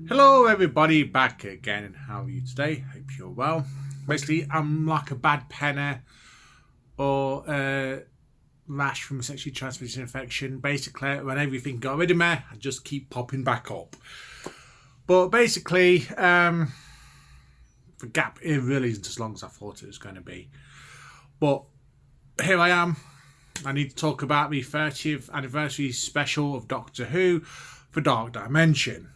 Hello everybody, back again, and how are you today? Hope you're well. Basically, I'm like a bad penner or a rash from a sexually transmitted infection. Basically, when everything got rid of me, I just keep popping back up. But basically, the gap, it really isn't as long as I thought it was going to be. But here I am. I need to talk about the 30th anniversary special of Doctor Who for Dark Dimension.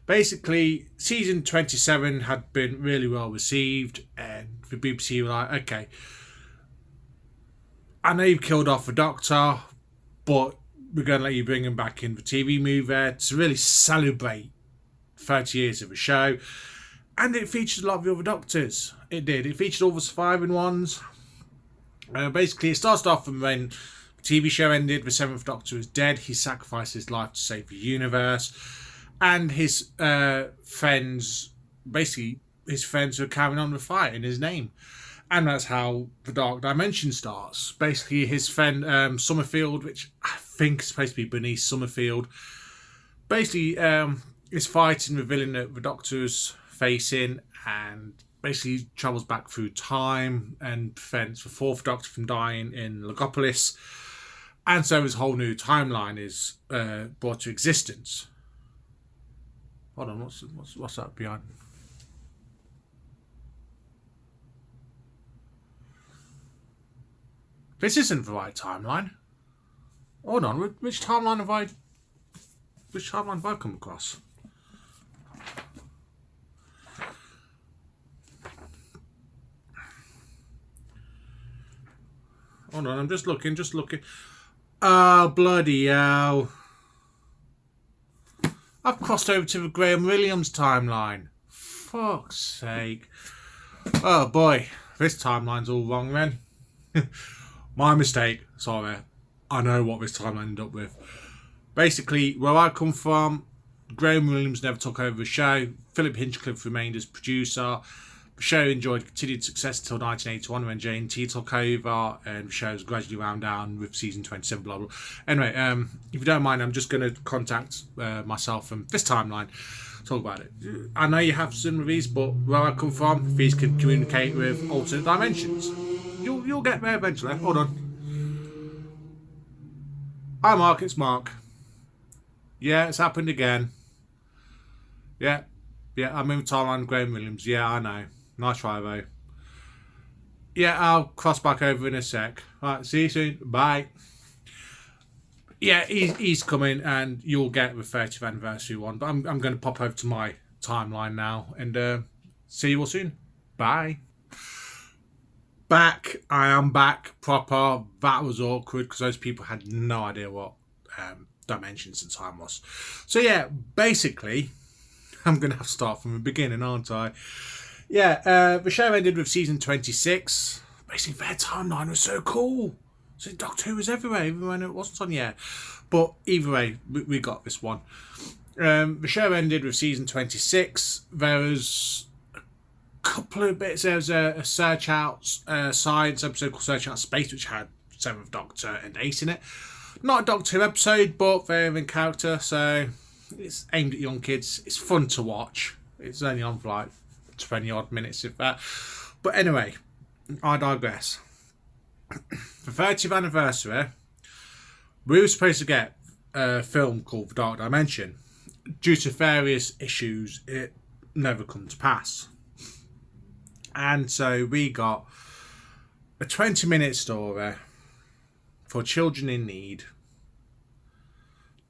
Basically, season 27 had been really well received, and the BBC were like, okay, I know you've killed off the Doctor, but we're going to let you bring him back in the TV movie to really celebrate 30 years of the show. And it featured a lot of the other Doctors. It did. It featured all the surviving ones. Basically, it starts off from when the TV show ended, the 7th Doctor is dead. He sacrificed his life to save the universe. And his friends, basically, his friends are carrying on the fight in his name. And that's how the Dark Dimension starts. Basically, his friend Summerfield, which I think is supposed to be Bernice Summerfield, basically is fighting the villain that the Doctor's facing, and basically travels back through time and prevents the 4th Doctor from dying in Logopolis. And so his whole new timeline is brought to existence. Hold on, what's that behind? This isn't the right timeline. Hold on, which timeline have I come across? Hold on, I'm just looking. Oh, bloody hell. I've crossed over to the Graham Williams timeline. Fuck's sake. Oh boy, this timeline's all wrong then. My mistake. Sorry. I know what this timeline ended up with. Basically, where I come from, Graham Williams never took over the show. Philip Hinchcliffe remained as producer. The show enjoyed continued success until 1981 when J&T took over, and the show's gradually wound down with season 27, blah, blah. Anyway, if you don't mind, I'm just going to contact myself from this timeline, talk about it. I know you have some of these, but where I come from, these can communicate with alternate dimensions. You'll get there eventually. Hold on. Hi, Mark. It's Mark. Yeah, it's happened again. Yeah, I'm in the timeline, Graham Williams. Yeah, I know. Nice try, though. Yeah, I'll cross back over in a sec. Right, see you soon. Bye. Yeah, he's coming, and you'll get the 30th anniversary one. But I'm going to pop over to my timeline now, and see you all soon. Bye. Back. I am back. Proper. That was awkward, because those people had no idea what dimensions and time was. So yeah, basically, I'm going to have to start from the beginning, aren't I? Yeah, the show ended with season 26. Basically, their timeline was so cool. So Doctor Who was everywhere, even when it wasn't on yet. But either way, we got this one. The show ended with season 26. There was a couple of bits. There was a Search Out Science episode called Search Out Space, which had 7th Doctor and Ace in it. Not a Doctor Who episode, but very in character, so it's aimed at young kids. It's fun to watch. It's only on for like 20 odd minutes, if that. But anyway, I digress. The 30th anniversary, we were supposed to get a film called The Dark Dimension. Due to various issues, it never come to pass. And so we got a 20-minute story for children in need.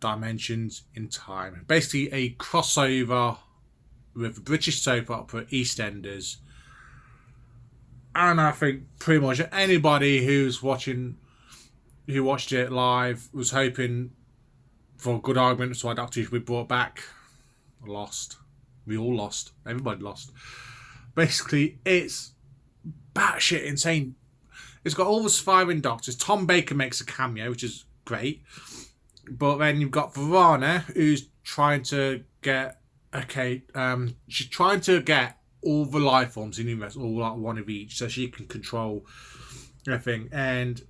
Dimensions in Time. Basically a crossover with the British soap opera EastEnders. And I think pretty much anybody who watched it live was hoping for a good argument. That's why Doctor Who we brought back. Lost. We all lost. Everybody lost. Basically, it's batshit insane. It's got all the surviving Doctors. Tom Baker makes a cameo, which is great. But then you've got Varana, who's trying to get... she's trying to get all the life forms in the universe, all like one of each, so she can control everything. And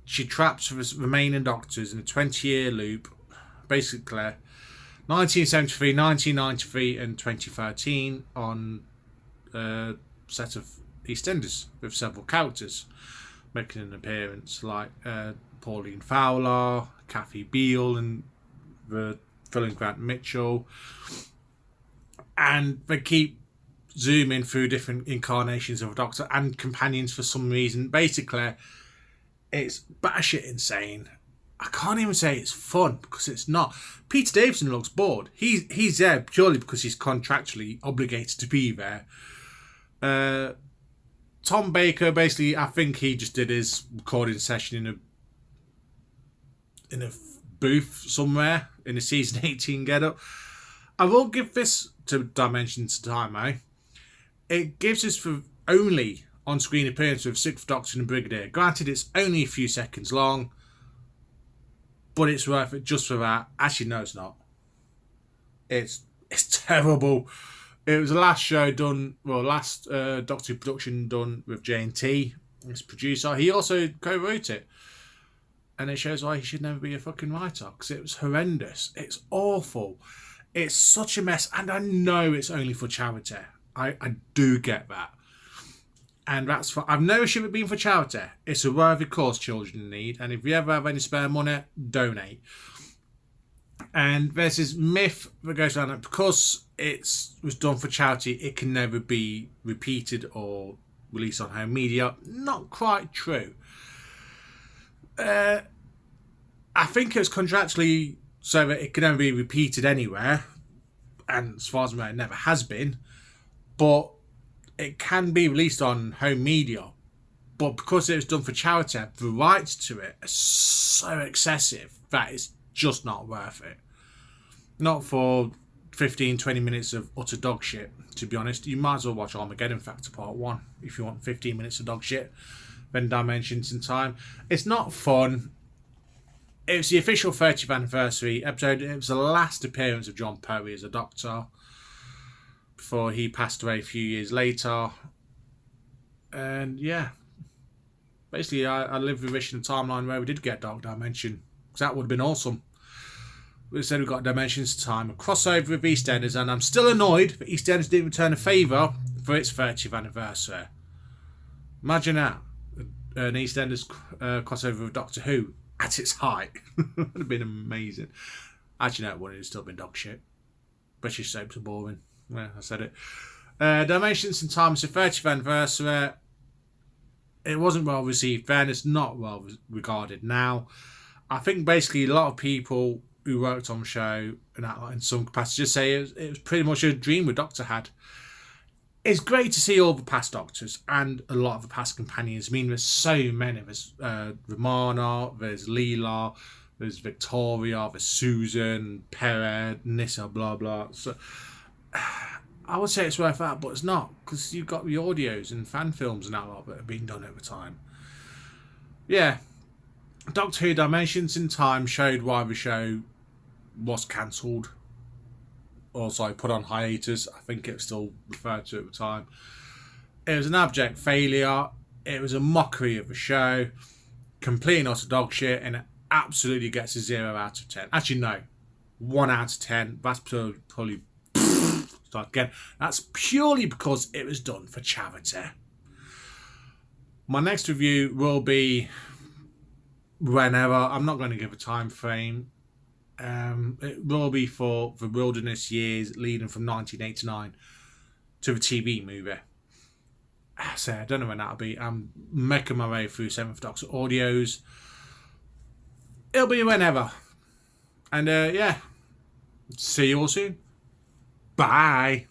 she traps the remaining Doctors in a 20-year loop. Basically, 1973, 1993 and 2013 on a set of EastEnders with several characters making an appearance, like Pauline Fowler, Kathy Beale and Phil and Grant Mitchell. And they keep zooming through different incarnations of a Doctor and companions for some reason. Basically, it's batshit insane. I can't even say it's fun because it's not. Peter Davison looks bored. He's there purely because he's contractually obligated to be there. Tom Baker, basically, I think he just did his recording session in a booth somewhere in a season 18 get-up. I will give this to Dimensions Time, It gives us for only on-screen appearance of Sixth Doctor and Brigadier. Granted, it's only a few seconds long, but it's worth it just for that. Actually, no, it's not. It's terrible. It was the last show done, last Doctor Who production done with JNT as producer. He also co-wrote it. And it shows why he should never be a fucking writer, because it was horrendous. It's awful. It's such a mess. And I know it's only for charity. I do get that. And that's for, I've no issue with it being for charity. It's a worthy cause children in need. And if you ever have any spare money, donate. And there's this myth that goes around that because it was done for charity, it can never be repeated or released on home media. Not quite true. I think it's contractually so that it can never be repeated anywhere. And as far as I know, it never has been. But it can be released on home media, but because it was done for charity, the rights to it are so excessive that it's just not worth it. Not for 15-20 minutes of utter dog shit, to be honest. You might as well watch Armageddon Factor Part 1 if you want 15 minutes of dog shit. Then Dimensions in Time. It's not fun. It was the official 30th anniversary episode. It was the last appearance of John Perry as a Doctor before he passed away a few years later. And yeah, basically I live with Wish in a timeline where we did get Dark Dimension, because that would have been awesome. Instead we got Dimensions to Time, a crossover with EastEnders, and I'm still annoyed that EastEnders didn't return a favour for its 30th anniversary. Imagine that, an EastEnders crossover with Doctor Who at its height. Would have been amazing. Actually no, it wouldn't have still been dog shit. British soaps are boring. Yeah, I said it. Dimensions in Time is the 30th anniversary. It wasn't well received then. It's not well regarded now. I think basically a lot of people who worked on the show and in some capacity just say it was pretty much a dream the Doctor had. It's great to see all the past Doctors and a lot of the past companions. I mean, there's so many. There's Romana, there's Leela, there's Victoria, there's Susan, Perez, Nissa, blah, blah. So I would say it's worth that, but it's not, because you've got the audios and fan films and that lot that have been done over time. Yeah, Doctor Who Dimensions in Time showed why the show was cancelled, or sorry, put on hiatus. I think it was still referred to at the time. It was an abject failure. It was a mockery of the show, complete and utter dog shit, and it absolutely gets a 0 out of 10. Actually, no, 1 out of 10. That's probably start again. That's purely because it was done for charity. My next review will be whenever. I'm not going to give a time frame. It will be for the wilderness years leading from 1989 to the TV movie. So I don't know when that'll be. I'm making my way through 7th Doctor audios. It'll be whenever. And yeah, see you all soon. Bye.